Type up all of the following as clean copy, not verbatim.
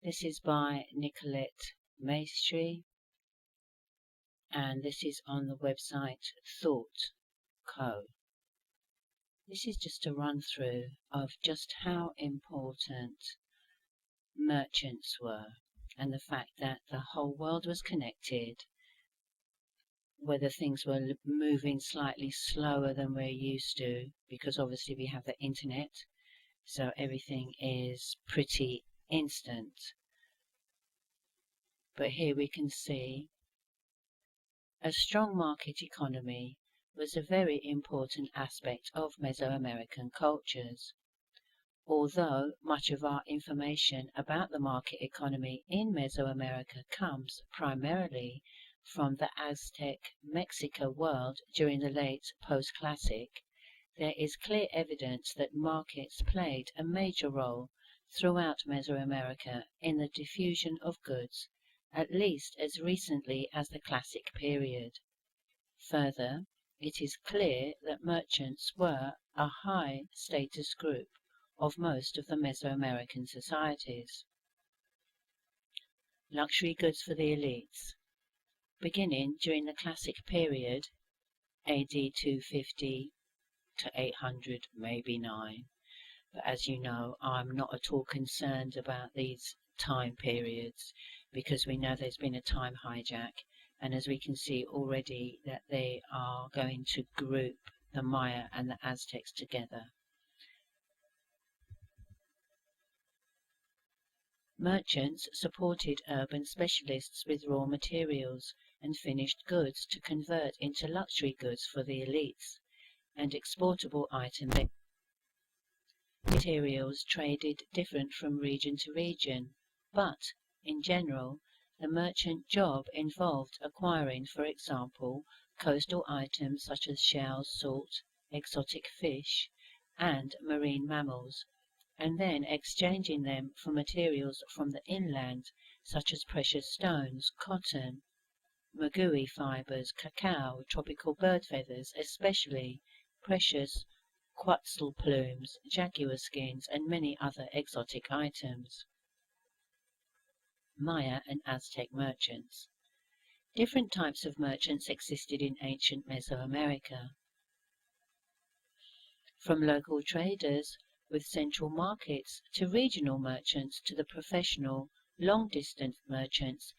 This is by Nicolette Maestri, and this is on the website Thought Co. This is just a run through of just how important merchants were, and the fact that the whole world was connected, whether things were moving slightly slower than we're used to, because obviously we have the internet, so everything is pretty instant. But here we can see a strong market economy was a very important aspect of Mesoamerican cultures. Although much of our information about the market economy in Mesoamerica comes primarily from the Aztec-Mexica world during the late post-classic, there is clear evidence that markets played a major role throughout Mesoamerica in the diffusion of goods, at least as recently as the Classic period. Further, it is clear that merchants were a high-status group of most of the Mesoamerican societies. Luxury goods for the elites. Beginning during the Classic period, AD 250 to 800, maybe 9. But as you know, I'm not at all concerned about these time periods, because we know there's been a time hijack, and as we can see already that they are going to group the Maya and the Aztecs together. Merchants supported urban specialists with raw materials and finished goods to convert into luxury goods for the elites, and exportable items. Materials traded different from region to region, but, in general, the merchant job involved acquiring, for example, coastal items such as shells, salt, exotic fish, and marine mammals, and then exchanging them for materials from the inland, such as precious stones, cotton, magui fibers, cacao, tropical bird feathers, especially precious quetzal plumes, jaguar skins, and many other exotic items. Maya and Aztec merchants. Different types of merchants existed in ancient Mesoamerica, from local traders with central markets to regional merchants to the professional, long-distance merchants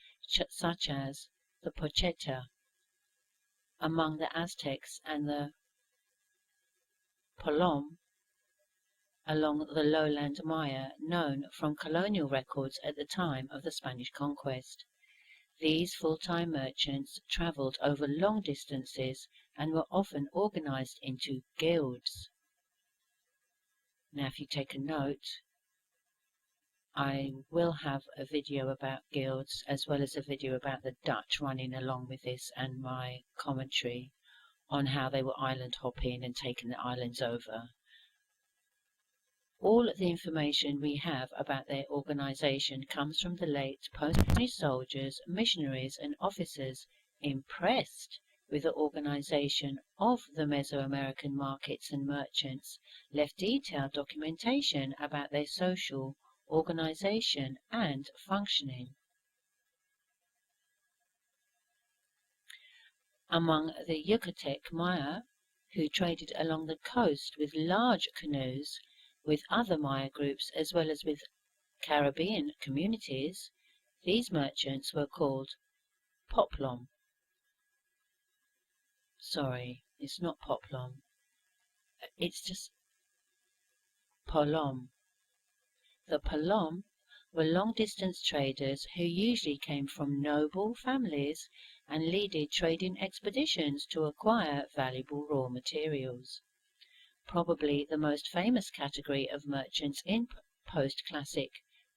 such as the pocheta among the Aztecs and the polom along the lowland Maya, known from colonial records at the time of the Spanish conquest. These full-time merchants travelled over long distances and were often organized into guilds. Now, if you take a note, I will have a video about guilds as well as a video about the Dutch running along with this, and my commentary on how they were island hopping and taking the islands over. All of the information we have about their organization comes from the late post-Spanish soldiers, missionaries, and officers impressed with the organization of the Mesoamerican markets and merchants, left detailed documentation about their social organization and functioning. Among the Yucatec Maya, who traded along the coast with large canoes with other Maya groups as well as with Caribbean communities, these merchants were called poplom. Sorry, it's not poplom. It's just polom. The polom were long-distance traders who usually came from noble families and led trading expeditions to acquire valuable raw materials. Probably the most famous category of merchants in post-classic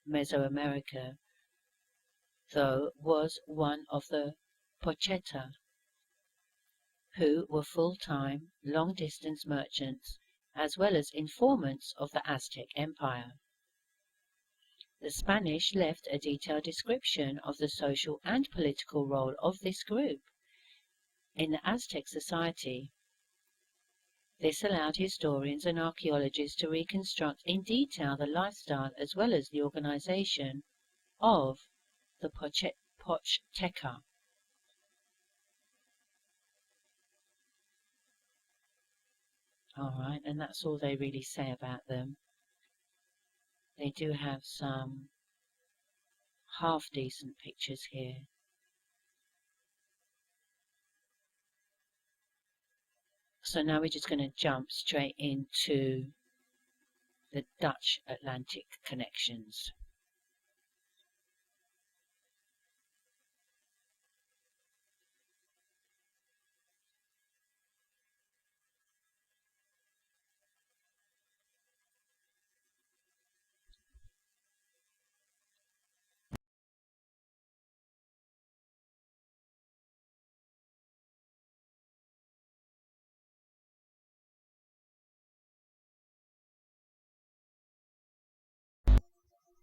Mesoamerica, though, was one of the pocheta, who were full-time, long-distance merchants, as well as informants of the Aztec Empire. The Spanish left a detailed description of the social and political role of this group in the Aztec society. This allowed historians and archaeologists to reconstruct in detail the lifestyle as well as the organization of the Pochteca. Alright, and that's all they really say about them. They do have some half decent pictures here. So now we're just going to jump straight into the Dutch Atlantic connections.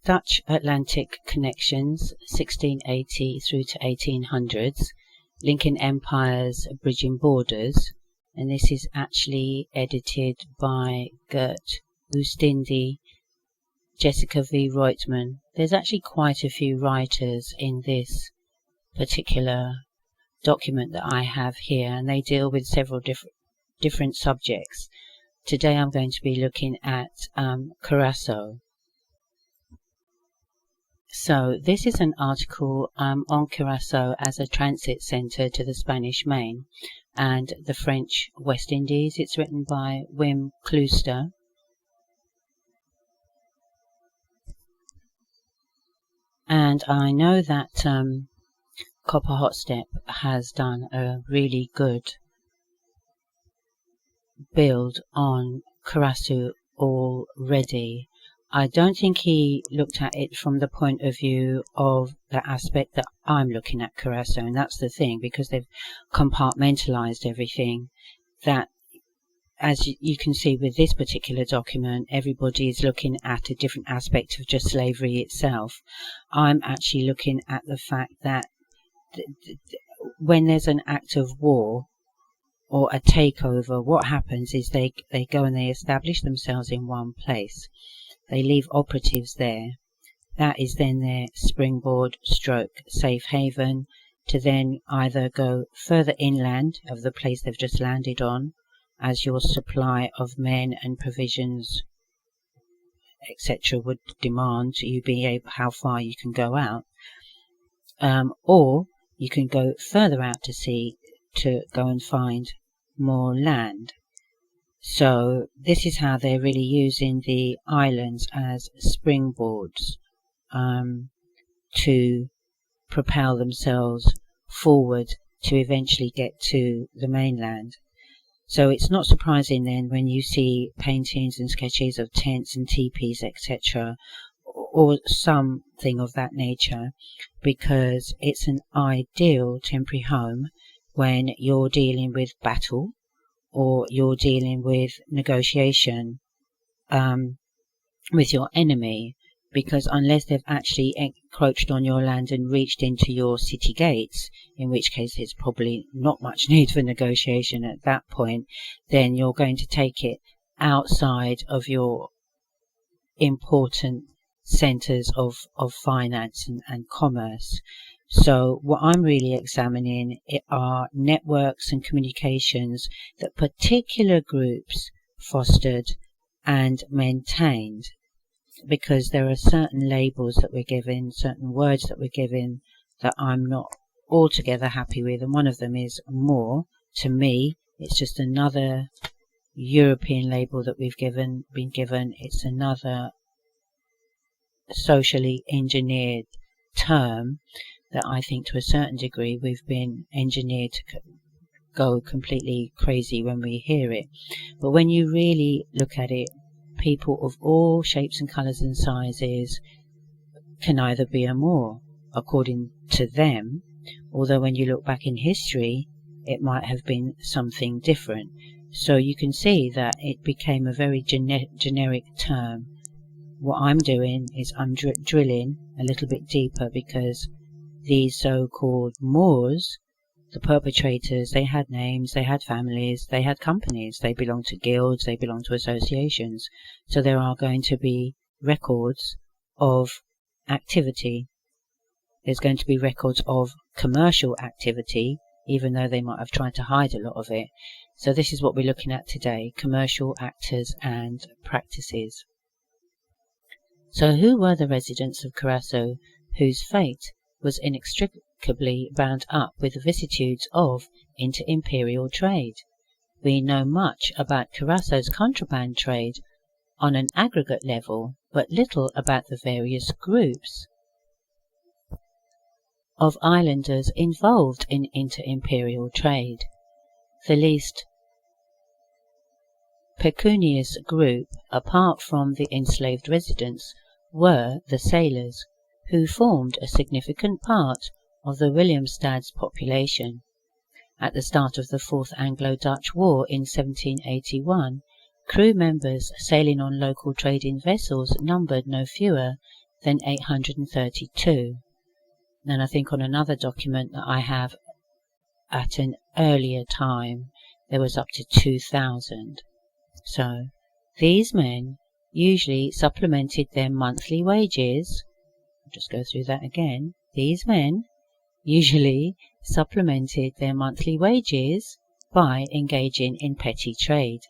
Dutch Atlantic connections, 1680 through to 1800s, linking empires, bridging borders, and this is actually edited by Gert Oostindie, Jessica V. Reutemann. There's actually quite a few writers in this particular document that I have here, and they deal with several different subjects. Today I'm going to be looking at Curaçao. So this is an article on Curaçao as a transit centre to the Spanish Main and the French West Indies. It's written by Wim Klooster. And I know that Copper Hotstep has done a really good build on Curaçao already. I don't think he looked at it from the point of view of the aspect that I'm looking at Curaçao, and that's the thing, because they've compartmentalized everything. That, as you can see with this particular document, everybody is looking at a different aspect of just slavery itself. I'm actually looking at the fact that when there's an act of war or a takeover, what happens is they go and they establish themselves in one place. They leave operatives there. That is then their springboard stroke safe haven to then either go further inland of the place they've just landed on, as your supply of men and provisions, etc. would demand you be able how far you can go out, or you can go further out to sea to go and find more land. So this is how they're really using the islands as springboards to propel themselves forward to eventually get to the mainland. So it's not surprising then when you see paintings and sketches of tents and teepees, etc., or something of that nature, because it's an ideal temporary home when you're dealing with battle or you're dealing with negotiation with your enemy, because unless they've actually encroached on your land and reached into your city gates, in which case there's probably not much need for negotiation at that point, then you're going to take it outside of your important centres of finance and commerce. So what I'm really examining are networks and communications that particular groups fostered and maintained, because there are certain labels that we're given, certain words that we're given that I'm not altogether happy with, and one of them is more. To me, it's just another European label that we've been given. It's another socially engineered term that I think to a certain degree we've been engineered to go completely crazy when we hear it. But when you really look at it, people of all shapes and colours and sizes can either be a Moor, according to them, although when you look back in history, it might have been something different. So you can see that it became a very generic term. What I'm doing is I'm drilling a little bit deeper, because these so-called Moors, the perpetrators, they had names, they had families, they had companies, they belonged to guilds, they belonged to associations. So there are going to be records of activity. There's going to be records of commercial activity, even though they might have tried to hide a lot of it. So this is what we're looking at today, commercial actors and practices. So who were the residents of Curaçao whose fate was inextricably bound up with the vicissitudes of inter-imperial trade? We know much about Curaçao's contraband trade on an aggregate level, but little about the various groups of islanders involved in inter-imperial trade. The least pecunious group, apart from the enslaved residents, were the sailors, who formed a significant part of the Willemstad's population. At the start of the Fourth Anglo-Dutch War in 1781, crew members sailing on local trading vessels numbered no fewer than 832. And I think on another document that I have at an earlier time, there was up to 2,000. So these men usually supplemented their monthly wages. I'll just go through that again. These men usually supplemented their monthly wages by engaging in petty trade,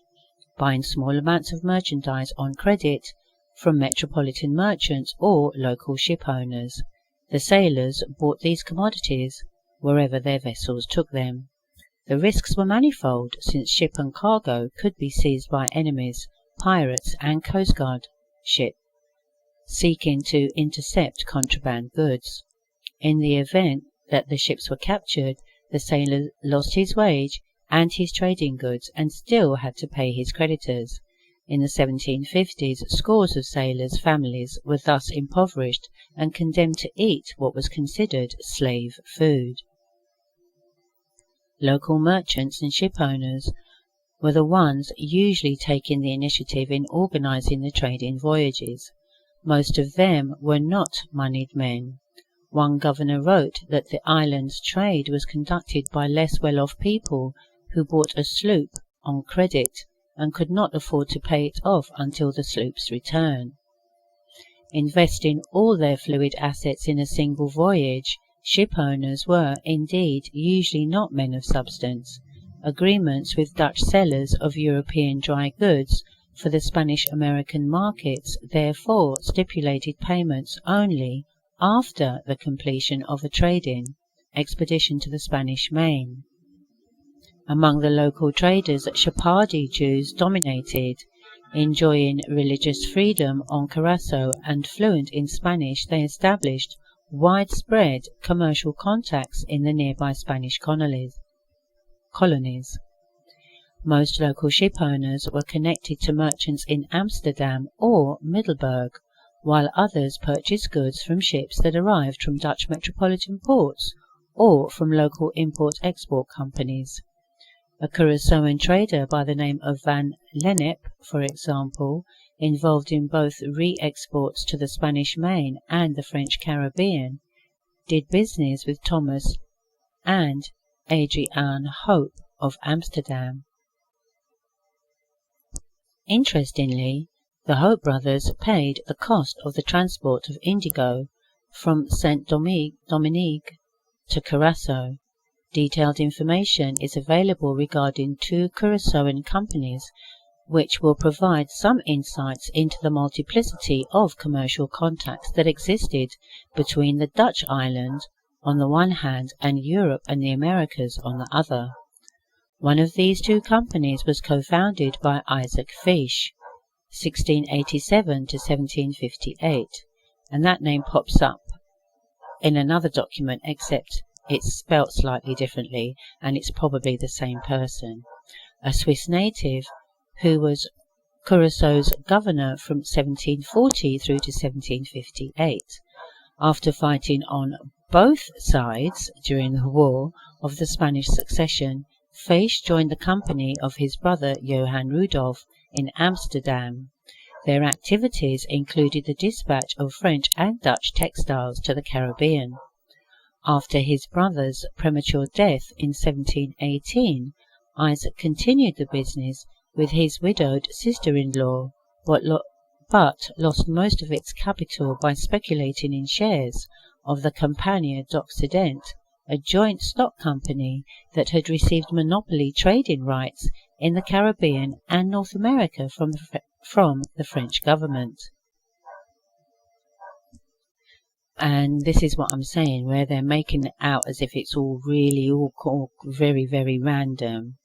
buying small amounts of merchandise on credit from metropolitan merchants or local ship owners. The sailors bought these commodities wherever their vessels took them. The risks were manifold, since ship and cargo could be seized by enemies, pirates and Coast Guard ships seeking to intercept contraband goods. In the event that the ships were captured, the sailor lost his wage and his trading goods and still had to pay his creditors. In the 1750s, scores of sailors' families were thus impoverished and condemned to eat what was considered slave food. Local merchants and ship owners were the ones usually taking the initiative in organizing the trading voyages. Most of them were not moneyed men. One governor wrote that the island's trade was conducted by less well-off people who bought a sloop on credit and could not afford to pay it off until the sloop's return. Investing all their fluid assets in a single voyage, ship owners were, indeed, usually not men of substance. Agreements with Dutch sellers of European dry goods for the Spanish-American markets therefore stipulated payments only after the completion of a trading expedition to the Spanish Main. Among the local traders, Sephardi Jews dominated. Enjoying religious freedom on Curaçao and fluent in Spanish, they established widespread commercial contacts in the nearby Spanish colonies. Most local ship owners were connected to merchants in Amsterdam or Middelburg, while others purchased goods from ships that arrived from Dutch metropolitan ports or from local import-export companies. A Curaçaoan trader by the name of Van Lennep, for example, involved in both re-exports to the Spanish Main and the French Caribbean, did business with Thomas and Adriaan Hope of Amsterdam. Interestingly, the Hope brothers paid the cost of the transport of indigo from Saint Dominique to Curaçao. Detailed information is available regarding two Curaçaoan companies, which will provide some insights into the multiplicity of commercial contacts that existed between the Dutch island on the one hand and Europe and the Americas on the other. One of these two companies was co-founded by Isaac Fish, 1687 to 1758, and that name pops up in another document, except it's spelt slightly differently, and it's probably the same person. A Swiss native who was Curaçao's governor from 1740 through to 1758. After fighting on both sides during the War of the Spanish Succession, Fish joined the company of his brother Johann Rudolph in Amsterdam. Their activities included the dispatch of French and Dutch textiles to the Caribbean. After his brother's premature death in 1718, Isaac continued the business with his widowed sister-in-law, but lost most of its capital by speculating in shares, of the Compagnie d'Occident, a joint stock company that had received monopoly trading rights in the Caribbean and North America from the French government. And this is what I'm saying, where they're making it out as if it's all very, very random,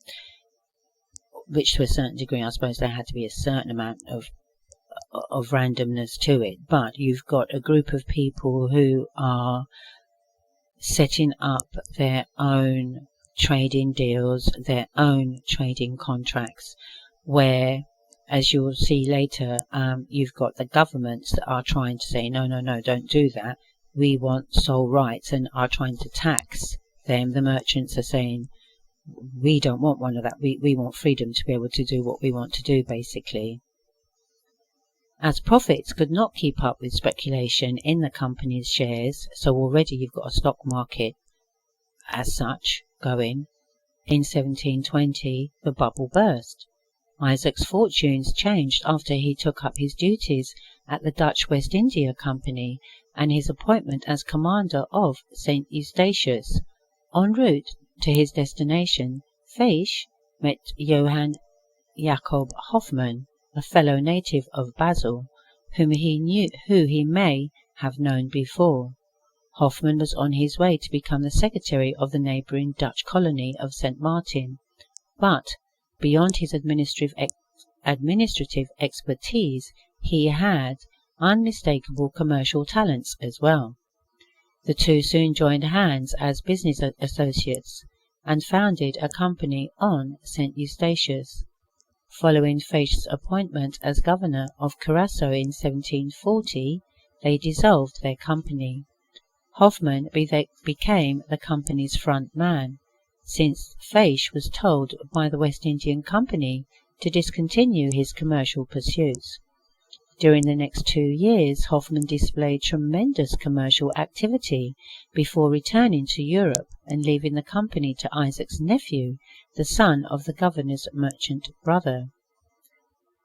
which to a certain degree, I suppose there had to be a certain amount of randomness to it. But you've got a group of people who are setting up their own trading deals, their own trading contracts, where, as you'll see later, you've got the governments that are trying to say, no, don't do that. We want sole rights, and are trying to tax them. The merchants are saying, we don't want one of that. We want freedom to be able to do what we want to do, basically. As profits could not keep up with speculation in the company's shares, so already you've got a stock market as such going, in 1720 the bubble burst. Isaac's fortunes changed after he took up his duties at the Dutch West India Company and his appointment as commander of St. Eustatius. En route to his destination, Feisch met Johann Jacob Hoffmann, a fellow native of Basel, who he may have known before. Hoffmann was on his way to become the secretary of the neighbouring Dutch colony of St. Martin, but beyond his administrative expertise, he had unmistakable commercial talents as well. The two soon joined hands as business associates and founded a company on St. Eustatius. Following Feisch's appointment as governor of Curaçao in 1740, they dissolved their company. Hoffmann became the company's front man, since Feisch was told by the West Indian Company to discontinue his commercial pursuits. During the next 2 years, Hoffmann displayed tremendous commercial activity before returning to Europe and leaving the company to Isaac's nephew, the son of the governor's merchant brother.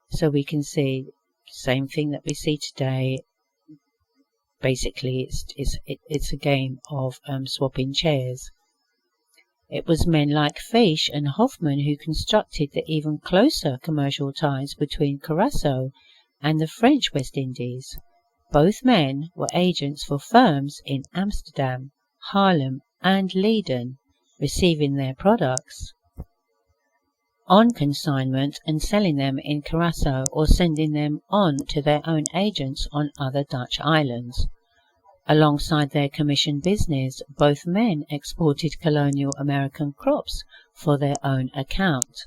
So we can see same thing that we see today. Basically, it's a game of swapping chairs. It was men like Feisch and Hoffmann who constructed the even closer commercial ties between Curaçao and the French West Indies. Both men were agents for firms in Amsterdam, Haarlem and Leiden, receiving their products on consignment and selling them in Curaçao or sending them on to their own agents on other Dutch islands. Alongside their commission business, both men exported colonial American crops for their own account,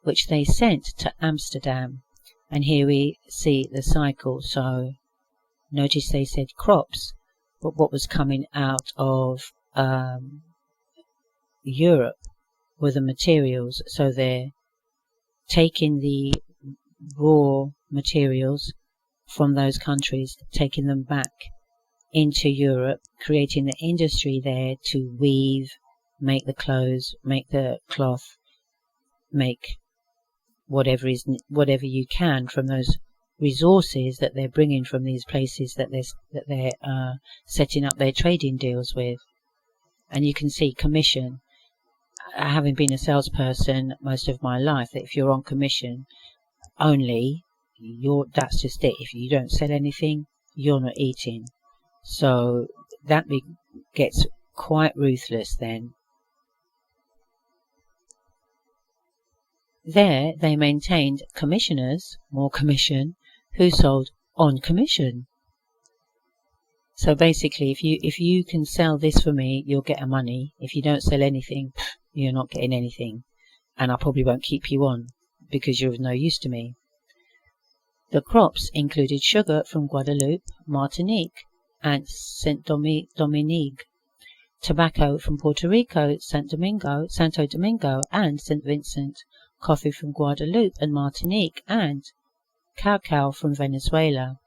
which they sent to Amsterdam. And here we see the cycle. So notice they said crops, but what was coming out of Europe were the materials. So they're taking the raw materials from those countries, taking them back into Europe, creating the industry there to weave, make the clothes, make the cloth, make whatever you can from those resources that they're bringing from these places that they're setting up their trading deals with. And you can see commission. Having been a salesperson most of my life, that if you're on commission only, that's just it. If you don't sell anything, you're not eating. So that gets quite ruthless then. There they maintained commissioners, more commission, who sold on commission. So basically, if you can sell this for me, you'll get a money. If you don't sell anything, you're not getting anything. And I probably won't keep you on because you're of no use to me. The crops included sugar from Guadeloupe, Martinique, and Saint Dominique, tobacco from Puerto Rico, Santo Domingo, and St. Vincent, coffee from Guadeloupe and Martinique, and cacao from Venezuela.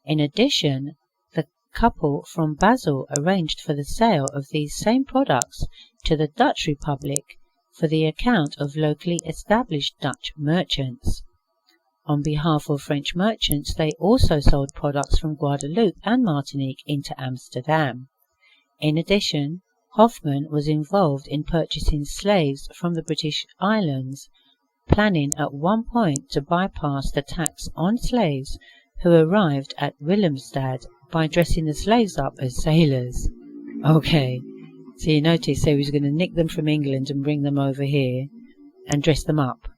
In addition, the couple from Basel arranged for the sale of these same products to the Dutch Republic for the account of locally established Dutch merchants. On behalf of French merchants, they also sold products from Guadeloupe and Martinique into Amsterdam. In addition, Hoffman was involved in purchasing slaves from the British Islands, planning at one point to bypass the tax on slaves who arrived at Willemstad by dressing the slaves up as sailors. Okay, so you notice he was going to nick them from England and bring them over here and dress them up.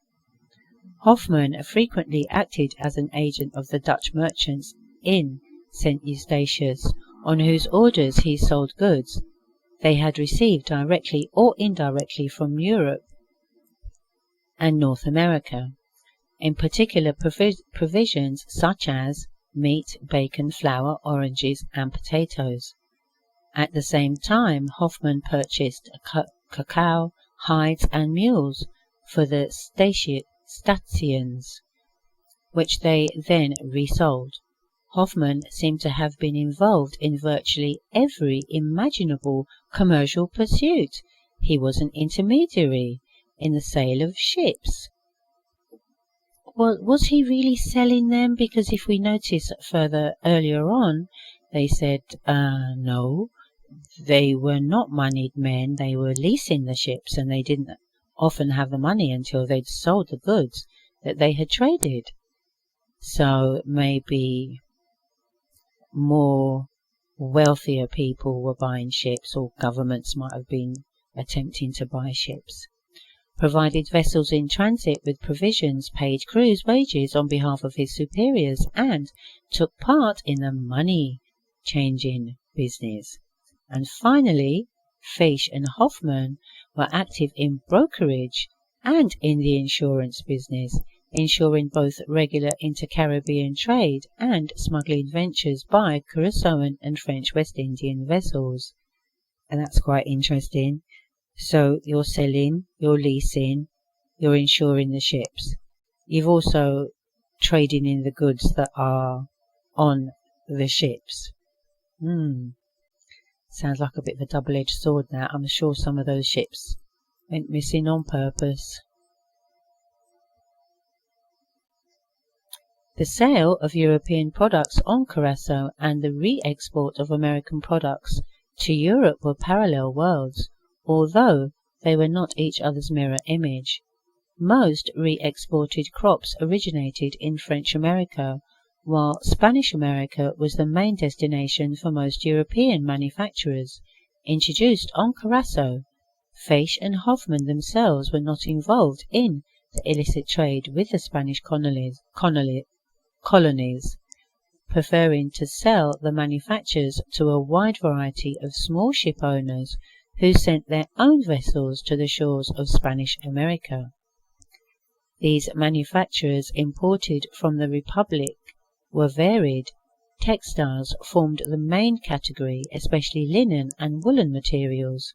Hoffman frequently acted as an agent of the Dutch merchants in St. Eustatius, on whose orders he sold goods they had received directly or indirectly from Europe and North America, in particular provisions such as meat, bacon, flour, oranges, and potatoes. At the same time, Hoffman purchased cacao, hides, and mules for the stations, which they then resold. Hoffman seemed to have been involved in virtually every imaginable commercial pursuit. He was an intermediary in the sale of ships. Well, was he really selling them? Because if we notice further earlier on, they said, no, they were not moneyed men. They were leasing the ships, and they didn't often have the money until they'd sold the goods that they had traded. So maybe more wealthier people were buying ships, or governments might have been attempting to buy ships. Provided vessels in transit with provisions, paid crews wages on behalf of his superiors, and took part in the money-changing business. And finally, Feisch and Hoffman were active in brokerage and in the insurance business, ensuring both regular inter-Caribbean trade and smuggling ventures by Curaçoan and French West Indian vessels. And that's quite interesting. So you're selling, you're leasing, you're insuring the ships. You've also trading in the goods that are on the ships. Sounds like a bit of a double-edged sword now. I'm sure some of those ships went missing on purpose. The sale of European products on Curaçao and the re-export of American products to Europe were parallel worlds, although they were not each other's mirror image. Most re-exported crops originated in French America, while Spanish America was the main destination for most European manufacturers. Introduced on Curaçao, Feisch and Hoffman themselves were not involved in the illicit trade with the Spanish colonies, preferring to sell the manufactures to a wide variety of small ship owners who sent their own vessels to the shores of Spanish America. These manufacturers imported from the Republic were varied. Textiles formed the main category, especially linen and woolen materials.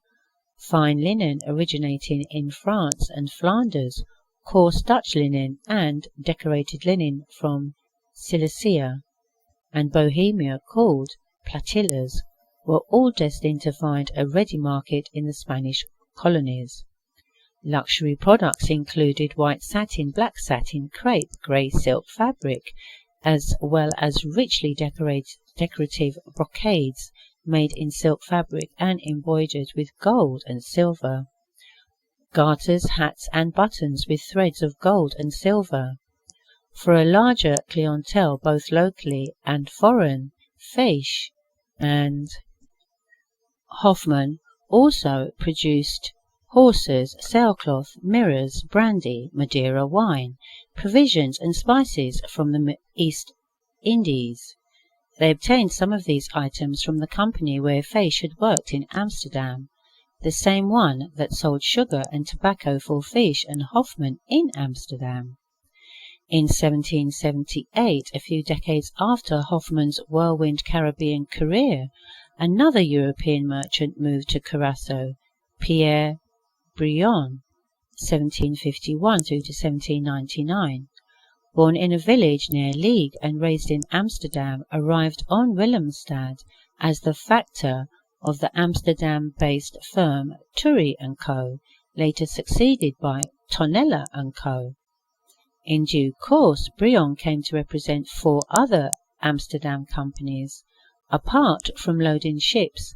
Fine linen originating in France and Flanders, coarse Dutch linen and decorated linen from Silesia and Bohemia called platillas were all destined to find a ready market in the Spanish colonies. Luxury products included white satin, black satin, crepe, grey silk fabric, as well as richly decorative brocades made in silk fabric and embroidered with gold and silver. Garters, hats and buttons with threads of gold and silver. For a larger clientele, both locally and foreign, Feisch and Hoffman also produced horses, sailcloth, mirrors, brandy, Madeira wine, provisions and spices from the East Indies. They obtained some of these items from the company where Feisch had worked in Amsterdam, the same one that sold sugar and tobacco for Feisch and Hoffman in Amsterdam. In 1778, a few decades after Hoffman's whirlwind Caribbean career, another European merchant moved to Curaçao, Pierre Brion, 1751 to 1799. Born in a village near Liege and raised in Amsterdam, arrived on Willemstad as the factor of the Amsterdam-based firm Toury & Co., later succeeded by Tonella & Co. In due course, Brion came to represent 4 other Amsterdam companies. Apart from loading ships,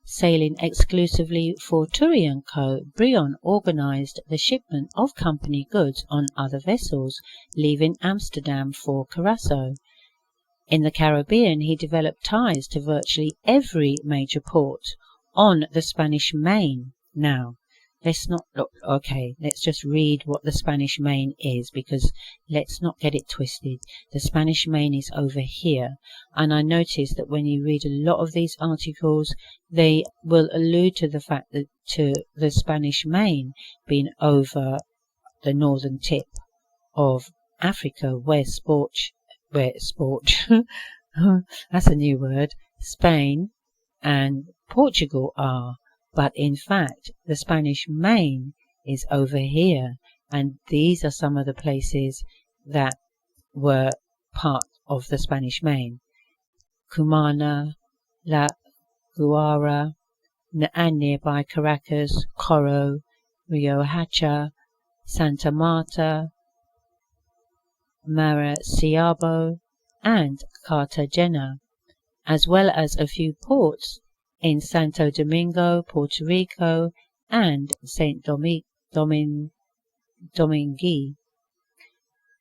Sailing exclusively for Tourian Co., Brion organized the shipment of company goods on other vessels, leaving Amsterdam for Curaçao. In the Caribbean, he developed ties to virtually every major port on the Spanish Main. Now, let's just read what the Spanish Main is, because let's not get it twisted. The Spanish Main is over here, and I noticed that when you read a lot of these articles, they will allude to the fact that to the Spanish Main being over the northern tip of Africa, where that's a new word, Spain and Portugal are. But in fact, the Spanish Main is over here, and these are some of the places that were part of the Spanish Main. Cumana, La Guara, and nearby Caracas, Coro, Riohacha, Santa Marta, Maracaibo, and Cartagena, as well as a few ports in Santo Domingo, Puerto Rico, and Saint Domingue,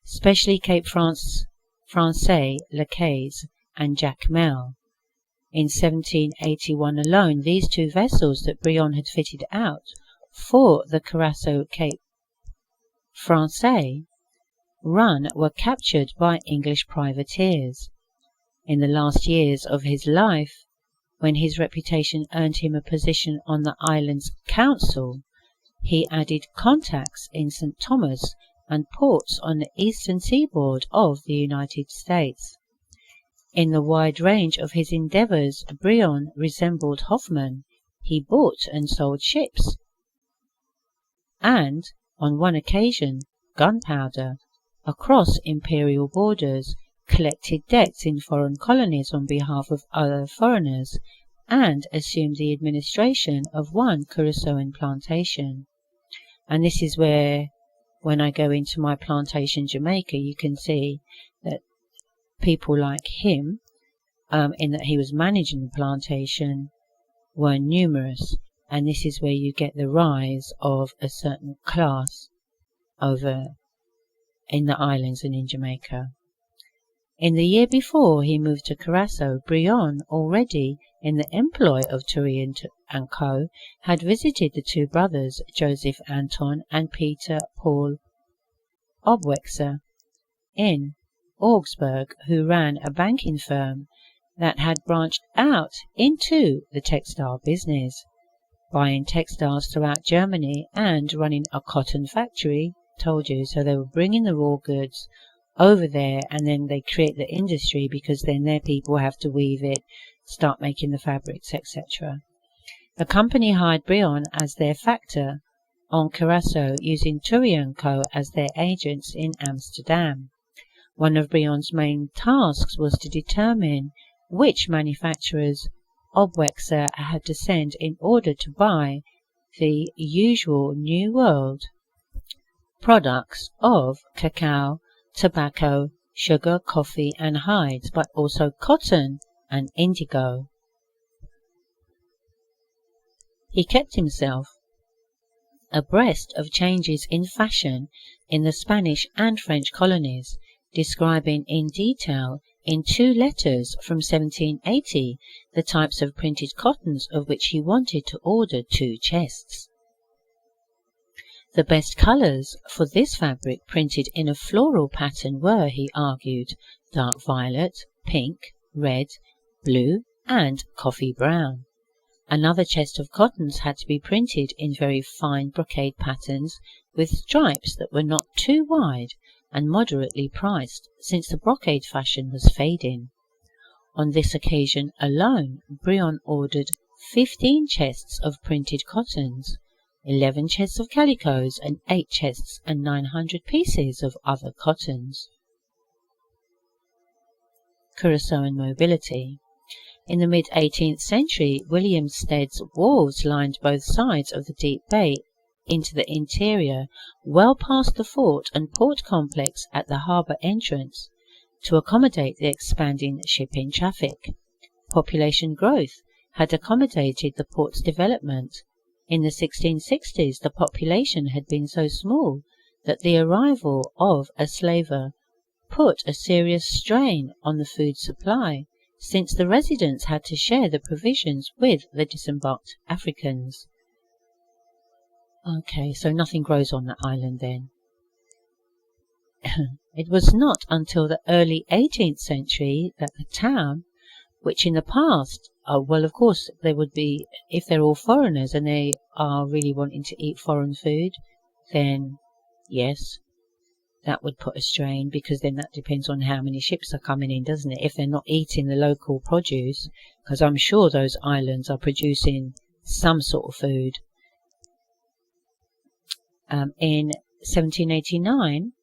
especially Cape Francais, Le Caze, and Jacmel. In 1781 alone, these two vessels that Brion had fitted out for the Curaçao Cape Francais run were captured by English privateers. In the last years of his life, when his reputation earned him a position on the island's council, he added contacts in St. Thomas and ports on the eastern seaboard of the United States. In the wide range of his endeavours, Brion resembled Hoffman. He bought and sold ships, and, on one occasion, gunpowder, across imperial borders, collected debts in foreign colonies on behalf of other foreigners, and assumed the administration of one Curaçaoan plantation. And this is where, when I go into my plantation Jamaica, you can see that people like him, in that he was managing the plantation, were numerous, and this is where you get the rise of a certain class over in the islands and in Jamaica. In the year before he moved to Curaçao, Brion, already in the employ of Tourian and Co., had visited the two brothers, Joseph Anton and Peter Paul Obwexer, in Augsburg, who ran a banking firm that had branched out into the textile business, buying textiles throughout Germany and running a cotton factory. Told you, so they were bringing the raw goods over there, and then they create the industry, because then their people have to weave it, start making the fabrics, etc. The company hired Brion as their factor on Curaçao, using Tourian Co. as their agents in Amsterdam. One of Brion's main tasks was to determine which manufacturers Obwexer had to send in order to buy the usual New World products of cacao, tobacco, sugar, coffee, and hides, but also cotton and indigo. He kept himself abreast of changes in fashion in the Spanish and French colonies, describing in detail in 2 letters from 1780 the types of printed cottons of which he wanted to order 2 chests. The best colours for this fabric printed in a floral pattern were, he argued, dark violet, pink, red, blue, and coffee brown. Another chest of cottons had to be printed in very fine brocade patterns with stripes that were not too wide and moderately priced, since the brocade fashion was fading. On this occasion alone, Brion ordered 15 chests of printed cottons, 11 chests of calicos, and 8 chests and 900 pieces of other cottons. Curaçaoan mobility. In the mid-18th century, Williamsted's wharves lined both sides of the deep bay into the interior, well past the fort and port complex at the harbour entrance, to accommodate the expanding shipping traffic. Population growth had accommodated the port's development. In the 1660s, the population had been so small that the arrival of a slaver put a serious strain on the food supply, since the residents had to share the provisions with the disembarked Africans. Okay, so nothing grows on that island then. It was not until the early 18th century that the town, which in the past, well, of course, they would be, if they're all foreigners and they are really wanting to eat foreign food, then yes, that would put a strain, because then that depends on how many ships are coming in, doesn't it? If they're not eating the local produce, because I'm sure those islands are producing some sort of food. In 1789,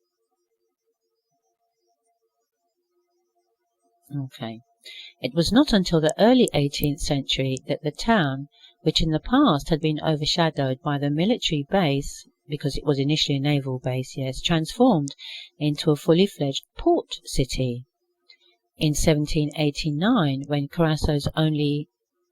it was not until the early 18th century that the town, which in the past had been overshadowed by the military base, because it was initially a naval base, yes, transformed into a fully fledged port city. In 1789, when Curaçao's only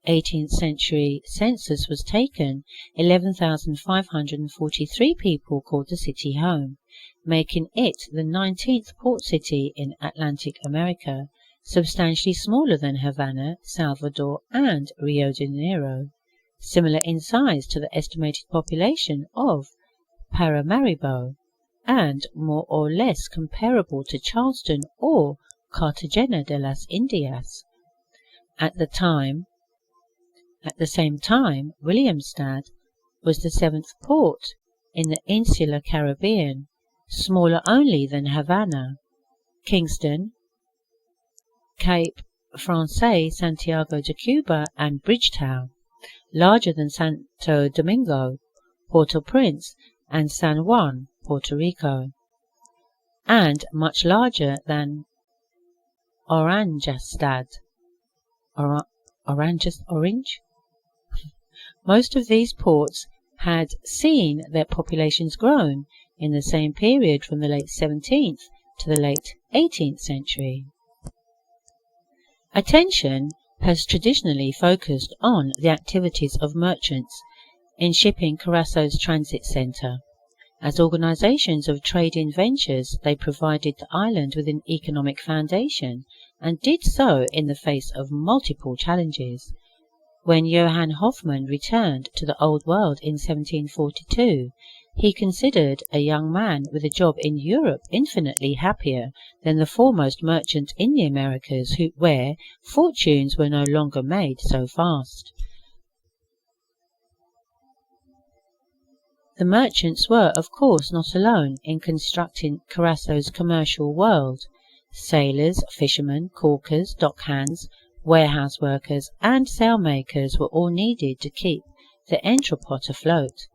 18th century census was taken, 11,543 people called the city home, making it the 19th port city in Atlantic America, substantially smaller than Havana, Salvador, and Rio de Janeiro, similar in size to the estimated population of Paramaribo, and more or less comparable to Charleston or Cartagena de las Indias. At the same time, Williamstad was the 7th port in the insular Caribbean, smaller only than Havana. Kingston, Cape Francais, Santiago de Cuba, and Bridgetown, larger than Santo Domingo, Port-au-Prince, and San Juan, Puerto Rico, and much larger than Oranjestad. Orange? Most of these ports had seen their populations grown in the same period from the late 17th to the late 18th century. Attention has traditionally focused on the activities of merchants in shipping Curaçao's transit center. As organizations of trading ventures, they provided the island with an economic foundation, and did so in the face of multiple challenges. When Johann Hoffmann returned to the Old World in 1742, he considered a young man with a job in Europe infinitely happier than the foremost merchant in the Americas, where fortunes were no longer made so fast. The merchants were, of course, not alone in constructing Curaçao's commercial world. Sailors, fishermen, caulkers, dockhands, warehouse workers, and sailmakers were all needed to keep the entrepot afloat.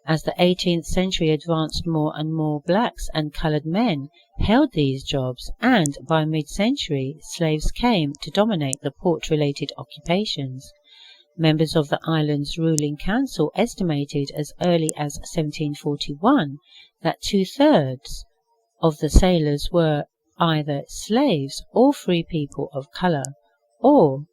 As the 18th century advanced, more and more blacks and coloured men held these jobs, and by mid-century slaves came to dominate the port-related occupations. Members of the island's ruling council estimated as early as 1741 that 2/3 of the sailors were either slaves or free people of colour, or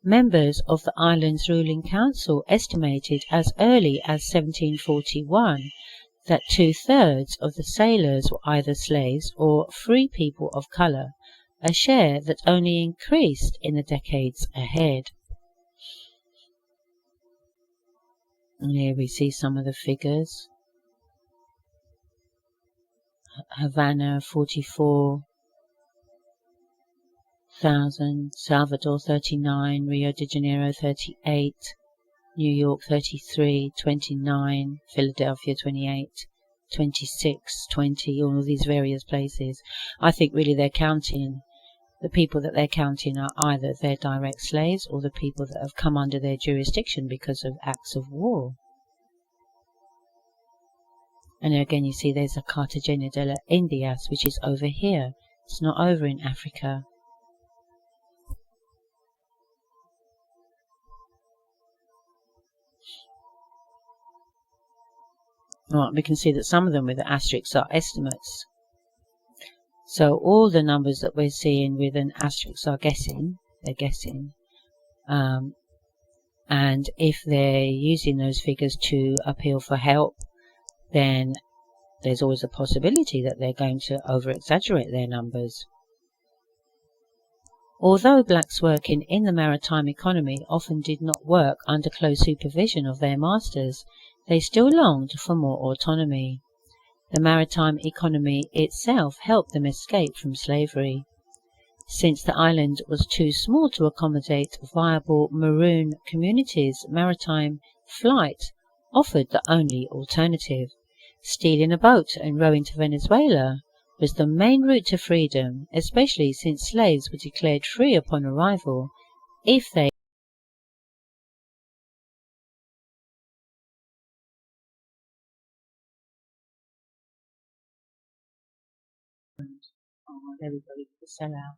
Members of the island's ruling council estimated as early as 1741 that 2/3 of the sailors were either slaves or free people of colour, a share that only increased in the decades ahead. And here we see some of the figures. Havana 44,000, Salvador 39, Rio de Janeiro 38, New York 33, 29, Philadelphia 28, 26, 20, all of these various places. I think really they're counting, the people that they're counting are either their direct slaves or the people that have come under their jurisdiction because of acts of war. And again you see there's a Cartagena de las Indias, which is over here. It's not over in Africa. Right, we can see that some of them with the asterisks are estimates. So all the numbers that we're seeing with an asterisk are guessing. They're guessing. And if they're using those figures to appeal for help, then there's always a possibility that they're going to over-exaggerate their numbers. Although blacks working in the maritime economy often did not work under close supervision of their masters, they still longed for more autonomy. The maritime economy itself helped them escape from slavery. Since the island was too small to accommodate viable maroon communities, maritime flight offered the only alternative. Stealing a boat and rowing to Venezuela was the main route to freedom, especially since slaves were declared free upon arrival if they there we go, the sellout.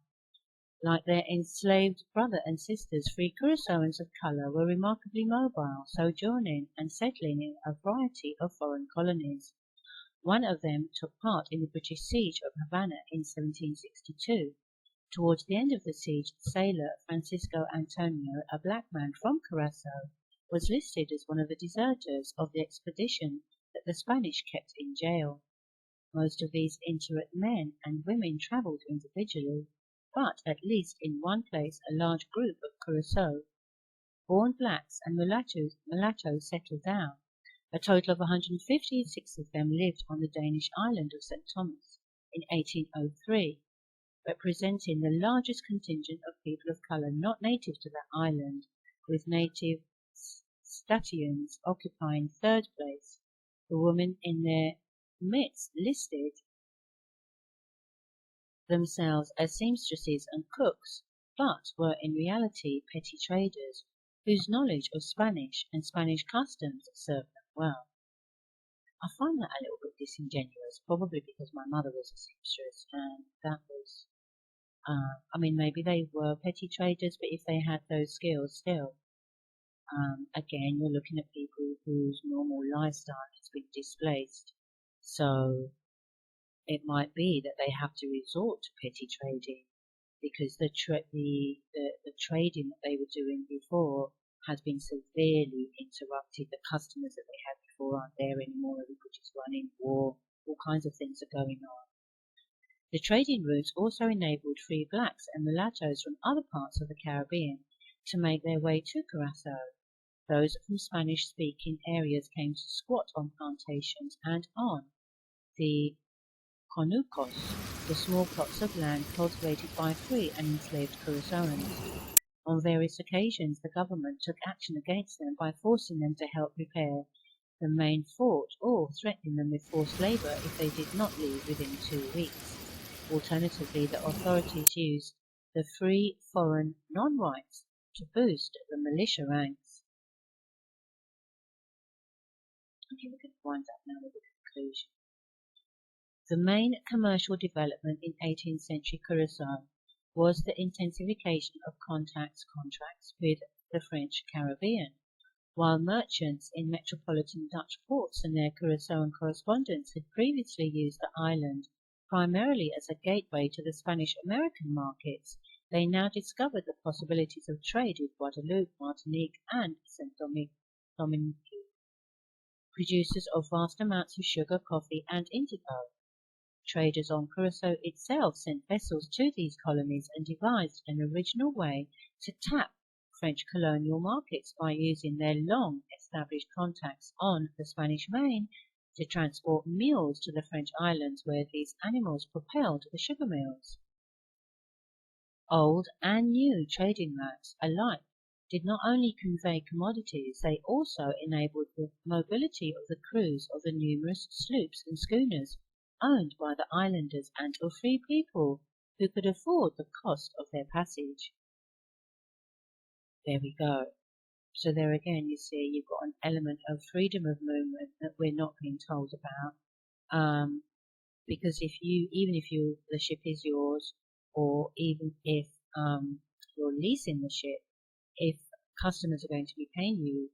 Like their enslaved brother and sisters, free Curaçaoans of colour were remarkably mobile, sojourning and settling in a variety of foreign colonies. One of them took part in the British siege of Havana in 1762. Towards the end of the siege, sailor Francisco Antonio, a black man from Curaçao, was listed as one of the deserters of the expedition that the Spanish kept in jail. Most of these interred men and women travelled individually, but at least in one place a large group of Curaçao-born blacks and mulattoes settled down. A total of 156 of them lived on the Danish island of St. Thomas in 1803, representing the largest contingent of people of colour not native to that island, with native Statians occupying third place. The women in their midst listed themselves as seamstresses and cooks, but were in reality petty traders, whose knowledge of Spanish and Spanish customs served them well. I find that a little bit disingenuous, probably because my mother was a seamstress, and that was, I mean, maybe they were petty traders, but if they had those skills still, again, you're looking at people whose normal lifestyle has been displaced. So it might be that they have to resort to petty trading because the trading that they were doing before has been severely interrupted. The customers that they had before aren't there anymore. Everybody's running war. All kinds of things are going on. The trading routes also enabled free blacks and mulattoes from other parts of the Caribbean to make their way to Curaçao. Those from Spanish-speaking areas came to squat on plantations and on the conucos, the small plots of land cultivated by free and enslaved Curaçaoans. On various occasions, the government took action against them by forcing them to help repair the main fort or threatening them with forced labour if they did not leave within 2 weeks. Alternatively, the authorities used the free foreign non-whites to boost the militia ranks. Okay, we're going to wind up now with the conclusion. The main commercial development in 18th century Curaçao was the intensification of contracts with the French Caribbean. While merchants in metropolitan Dutch ports and their Curaçaoan correspondents had previously used the island primarily as a gateway to the Spanish-American markets, they now discovered the possibilities of trade with Guadeloupe, Martinique, and Saint Domingue, producers of vast amounts of sugar, coffee, and indigo. Traders on Curaçao itself sent vessels to these colonies and devised an original way to tap French colonial markets by using their long-established contacts on the Spanish Main to transport mules to the French islands where these animals propelled the sugar mills. Old and new trading routes alike did not only convey commodities, they also enabled the mobility of the crews of the numerous sloops and schooners owned by the islanders and of free people who could afford the cost of their passage. There we go. So there again, you see, you've got an element of freedom of movement that we're not being told about. Because even if the ship is yours, or even if you're leasing the ship, if customers are going to be paying you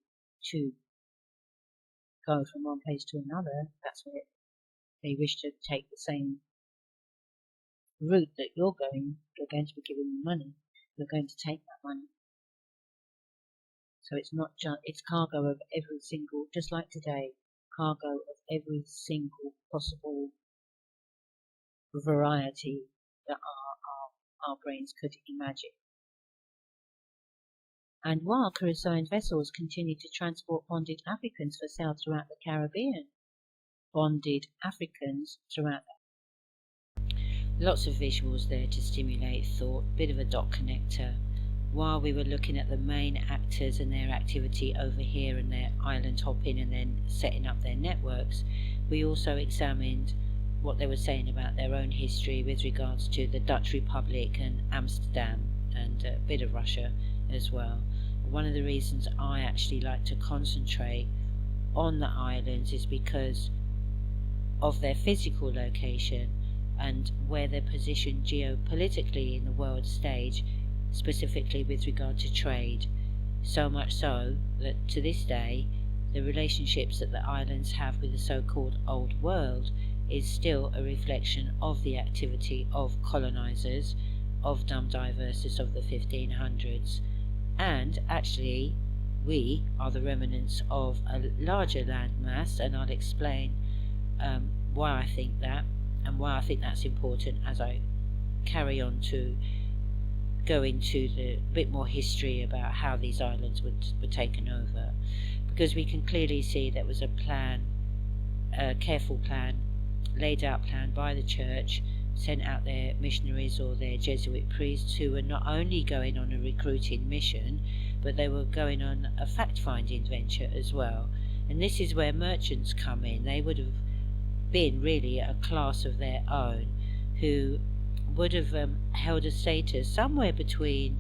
to go from one place to another, that's where they wish to take the same route that you're going to be giving them money. You're going to take that money. So it's not just, it's cargo of every single, just like today, cargo of every single possible variety that our brains could imagine. And while Crusoean vessels continued to transport bonded Africans for sale throughout the Caribbean, lots of visuals there to stimulate thought, bit of a dot connector. While we were looking at the main actors and their activity over here and their island hopping and then setting up their networks, we also examined what they were saying about their own history with regards to the Dutch Republic and Amsterdam and a bit of Russia as well. One of the reasons I actually like to concentrate on the islands is because of their physical location and where they're positioned geopolitically in the world stage, specifically with regard to trade. So much so that to this day, the relationships that the islands have with the so-called Old World is still a reflection of the activity of colonizers, of dumb diversers of the 1500s. And actually, we are the remnants of a larger landmass, and I'll explain why I think that, and why I think that's important as I carry on to go into the bit more history about how these islands were taken over. Because we can clearly see there was a plan, a careful plan, laid out plan by the church, sent out their missionaries or their Jesuit priests who were not only going on a recruiting mission, but they were going on a fact-finding venture as well. And this is where merchants come in. They would have been really a class of their own who would have held a status somewhere between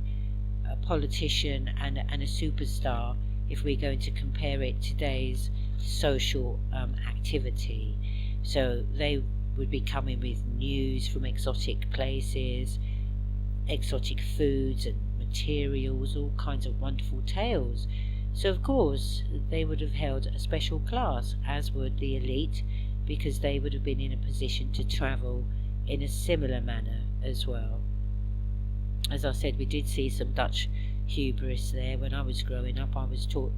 a politician and a superstar if we're going to compare it to today's social activity. So they would be coming with news from exotic places, exotic foods and materials, all kinds of wonderful tales. So of course they would have held a special class, as would the elite, because they would have been in a position to travel in a similar manner as well. As I said, we did see some Dutch hubris there. When I was growing up, I was taught,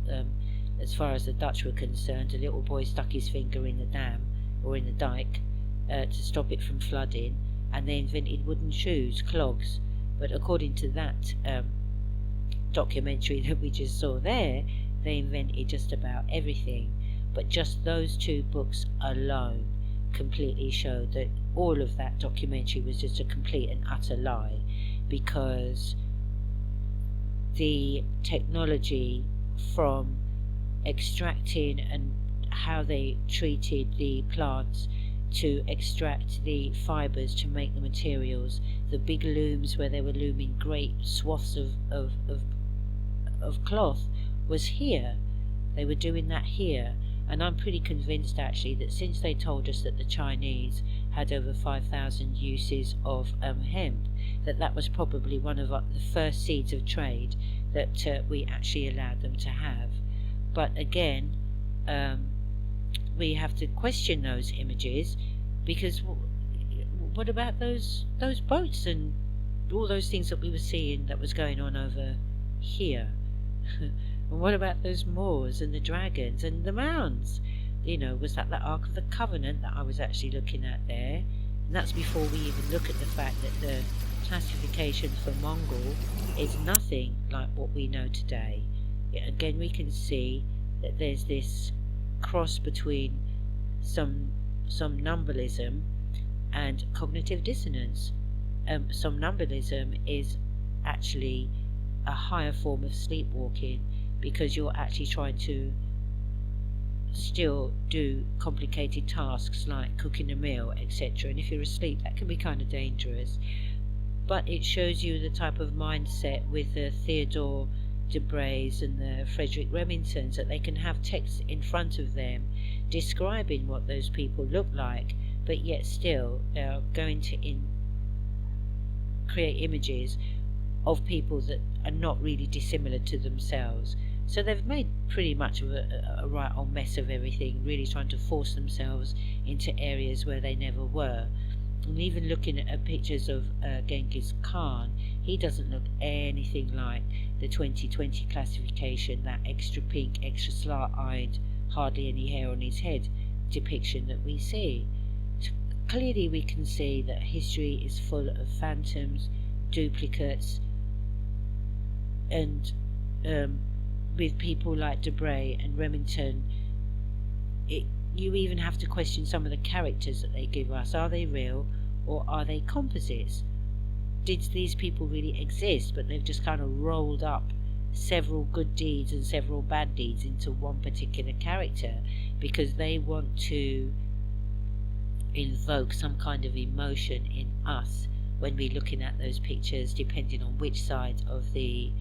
as far as the Dutch were concerned, a little boy stuck his finger in the dam or in the dike to stop it from flooding, and they invented wooden shoes, clogs. But according to that documentary that we just saw there, they invented just about everything. But just those two books alone completely showed that all of that documentary was just a complete and utter lie, because the technology from extracting and how they treated the plants to extract the fibres to make the materials, the big looms where they were looming great swaths of cloth, was here. They were doing that here. And I'm pretty convinced actually that since they told us that the Chinese had over 5,000 uses of hemp, that was probably one of the first seeds of trade that we actually allowed them to have. But again, we have to question those images, because what about those boats and all those things that we were seeing that was going on over here? And what about those moors and the dragons and the mounds? You know, was that the Ark of the Covenant that I was actually looking at there? And that's before we even look at the fact that the classification for Mongul is nothing like what we know today. Again, we can see that there's this cross between somnambulism and cognitive dissonance. Somnambulism is actually a higher form of sleepwalking, because you're actually trying to still do complicated tasks like cooking a meal, etc. And if you're asleep, that can be kind of dangerous. But it shows you the type of mindset with the Theodore de Breys and the Frederick Remingtons, that they can have text in front of them describing what those people look like, but yet still they're going to create images of people that are not really dissimilar to themselves. So they've made pretty much of a right old mess of everything, really trying to force themselves into areas where they never were. And even looking at pictures of Genghis Khan, he doesn't look anything like the 2020 classification, that extra pink, extra slant-eyed, hardly any hair on his head depiction that we see. So clearly we can see that history is full of phantoms, duplicates, and with people like Debray and Remington, you even have to question some of the characters that they give us. Are they real or are they composites? Did these people really exist, but they've just kind of rolled up several good deeds and several bad deeds into one particular character because they want to invoke some kind of emotion in us when we're looking at those pictures, depending on which side of the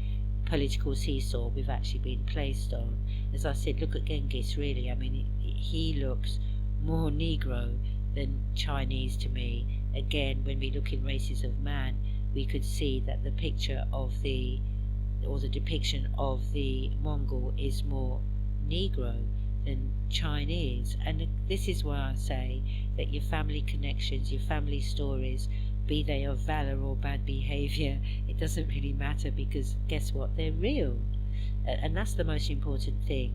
political seesaw we've actually been placed on. As I said, look at Genghis, really. I mean, he looks more Negro than Chinese to me. Again, when we look in Races of Man, we could see that the picture of the depiction of the Mongol is more Negro than Chinese. And this is why I say that your family connections, your family stories, be they of valor or bad behavior, it doesn't really matter, because guess what, they're real. And that's the most important thing.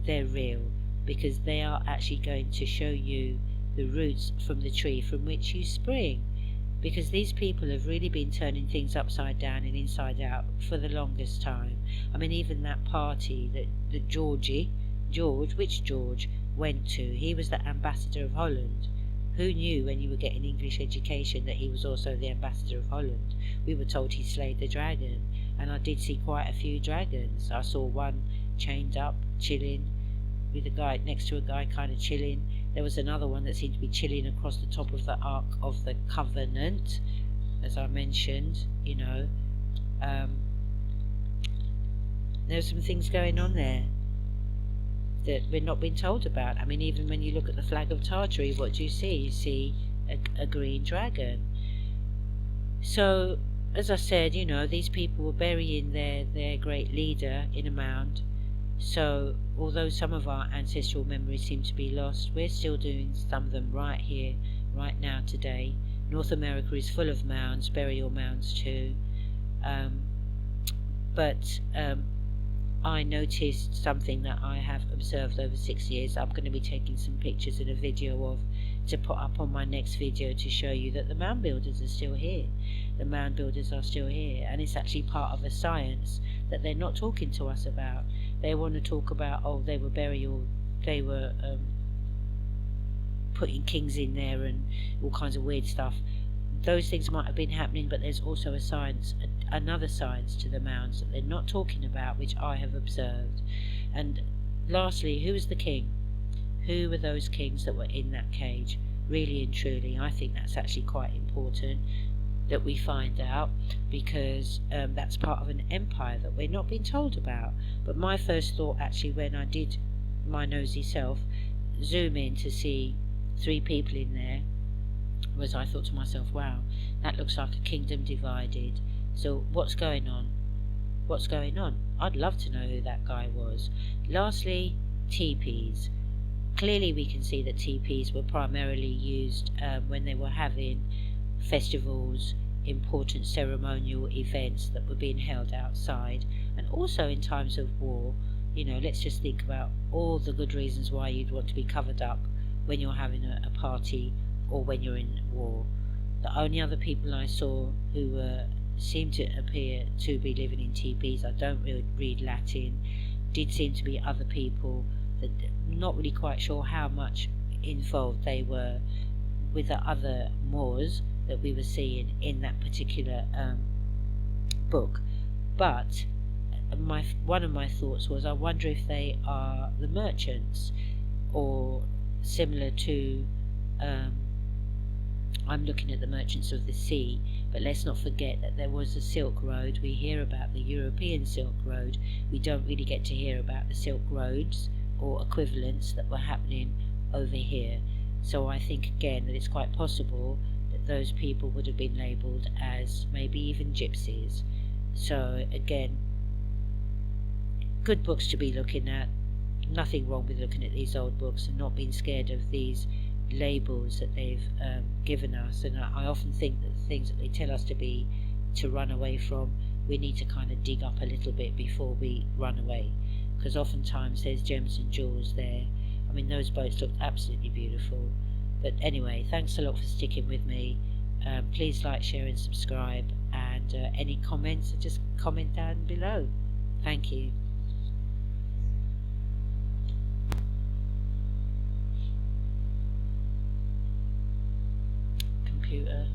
They're real because they are actually going to show you the roots from the tree from which you spring, because these people have really been turning things upside down and inside out for the longest time. I mean, even that party that George went to, he was the ambassador of Holland. Who knew when you were getting English education that he was also the ambassador of Holland? We were told he slayed the dragon, and I did see quite a few dragons. I saw one chained up, chilling, with a guy next to a guy kind of chilling. There was another one that seemed to be chilling across the top of the Ark of the Covenant, as I mentioned. There's some things going on there that we're not being told about. I mean, even when you look at the flag of Tartary, what do you see? You see a green dragon. So, as I said, these people were burying their great leader in a mound. So, although some of our ancestral memories seem to be lost, we're still doing some of them right here, right now, today. North America is full of mounds, burial mounds too. But I noticed something that I have observed over 6 years. I'm going to be taking some pictures and a video of to put up on my next video to show you that the mound builders are still here. The mound builders are still here, and it's actually part of a science that they're not talking to us about. They want to talk about, they were putting kings in there and all kinds of weird stuff. Those things might have been happening, but there's also a science, another science to the mounds that they're not talking about, which I have observed. And lastly, who was the king? Who were those kings that were in that cage? Really and truly, I think that's actually quite important that we find out, because that's part of an empire that we're not being told about. But my first thought, actually, when I did my nosy self zoom in to see 3 people in there, was I thought to myself, wow, that looks like a kingdom divided. So what's going on? What's going on? I'd love to know who that guy was. Lastly, teepees. Clearly we can see that teepees were primarily used when they were having festivals, important ceremonial events that were being held outside, and also in times of war. Let's just think about all the good reasons why you'd want to be covered up when you're having a party or when you're in war. The only other people I saw who seemed to appear to be living in teepees, I don't really read Latin, did seem to be other people that not really quite sure how much involved they were with the other Moors that we were seeing in that particular book. But one of my thoughts was, I wonder if they are the merchants, or similar to I'm looking at the merchants of the sea. But let's not forget that there was a Silk Road. We hear about the European Silk Road. We don't really get to hear about the Silk Roads or equivalents that were happening over here. So I think again that it's quite possible that those people would have been labelled as maybe even gypsies. So again, good books to be looking at. Nothing wrong with looking at these old books and not being scared of these labels that they've given us, and I often think that the things that they tell us to run away from, we need to kind of dig up a little bit before we run away, because oftentimes there's gems and jewels there. I mean, those boats looked absolutely beautiful. But anyway, thanks a lot for sticking with me. Please like, share and subscribe, and any comments, just comment down below. Thank you. Computer.